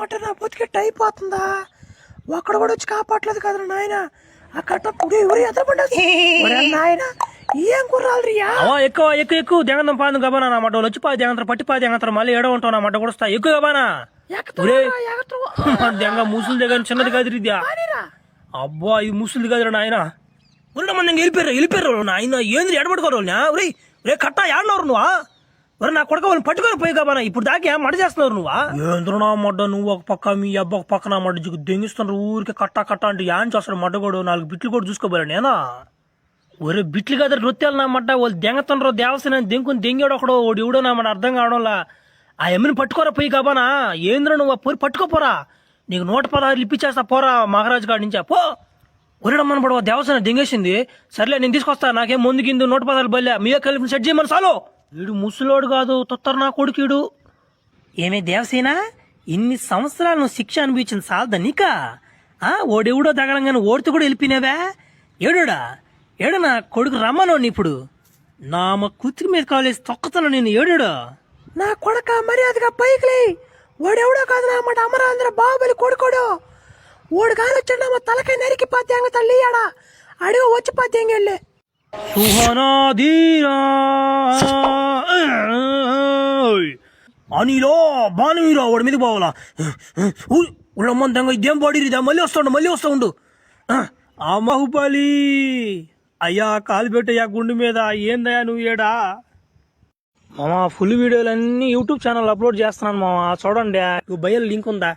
మట నా బతికెట్టు అయిపోతుందా? ఒక్కడ కూడా వచ్చి కాపాడలేదు కదరా నాయన. ఆ కట్ట ఎవరు ఎదరపడ్డా నాయన ఏం కుర్రాలరియా? ఎక్కువ ఎక్కువ ఎక్కువ దేగంతం పాదు గబానా నా మట వచ్చి పాది దేగంతరం పట్టి పాది దేగంతరం మళ్ళీ ఏడో ఉంటావు నా మట కూడా వస్తా ఎక్కువ గబానా దెంగ ముసులు దగ్గర చిన్నది కాదు ఇద్యా. అబ్బా ఇది ముసులు కాదురా నాయన. ఉన్నా మంది వెళ్ళిపోయారు నాయన. ఏంది ఎడబడుకోరు రే రే కట్టా ఏడనవరు నువ్వా? మరి నా కొడుకు వాళ్ళని పట్టుకొని పోయి కాబా ఇప్పుడు దాకా మడ చేస్తున్నారు నువ్వా? ఏంద్ర నా మడ్డ నువ్వు ఒక పక్క మీ అబ్బ ఒక పక్క నా మడ్డ దెంగిస్తున్నారు ఊరికి కట్టా కట్టా అంటే యాన్ చేస్తాడు మడ్డ కూడా 4 బిట్లు కూడా చూసుకోబోలే నేనా? ఒరే బిట్లు కదా నృత్యాలు నా మడ్డ వాళ్ళు దెంగతుండ్రో దేవస్థానం దెంకుని దెంగాడు ఒకడు వాడు ఎవడో నా మడ అర్థం కావడంలా. ఆ ఎమ్మిని పట్టుకోరా పోయి కాబానా? ఏంద్ర నువ్వు పోయి పట్టుకోపోరా, నీకు 116 ఇప్పించేస్తా పోరా మహారాజు గారి నుంచా పో. ఒరేడమ్మన పడవ దేవస్థానం దెంగేసింది. సర్లే నేను తీసుకొస్తా, నాకేం ముందు కింద 116 బల్లె మీరే కలిపి సెట్ చేయమని చాలు. వీడు ముసలోడు కాదు తొత్తరు నా కొడుకుడు. ఏమే దేవసేన, ఇన్ని సంవత్సరాలు నువ్వు శిక్ష అనిపించింది సాల్దా నీకా? ఓడెవడో తగలంగానే ఓడితే కూడా వెళ్ళిపోయినావా? ఏడోడా ఏడు నా కొడుకు రమ్మనోడిని ఇప్పుడు నా కూతురి మీద కాలేసి తొక్కతాను నేను. ఏడోడా నా కొడక మర్యాదగా పైకి ఓడెవడో కాదు నా మాట అమరాంధ్ర బాహుబలి కొడుకోడు. ఓడు కాని వచ్చాడు నా తలకాయ నరికి పద్యాంగ తల్లియాడా అడిగో వచ్చి పద్యాంగ వెళ్ళే సుహనాధీరా అనిలో బాణీరా వాడి మీద పోవాలా? ఉళ్ళమ్మంతంగా ఇదేం బాడీరిదా? మళ్ళీ వస్తా ఉండు. ఆ బాహుబలి అయ్యా కాలు పెట్టయ్యా గుండు మీద. ఏందయ్యా నువ్వు ఏడా? మామా ఫుల్ వీడియోలన్నీ యూట్యూబ్ ఛానల్ అప్లోడ్ చేస్తున్నాను మామా, చూడండి. బయలు లింక్ ఉందా?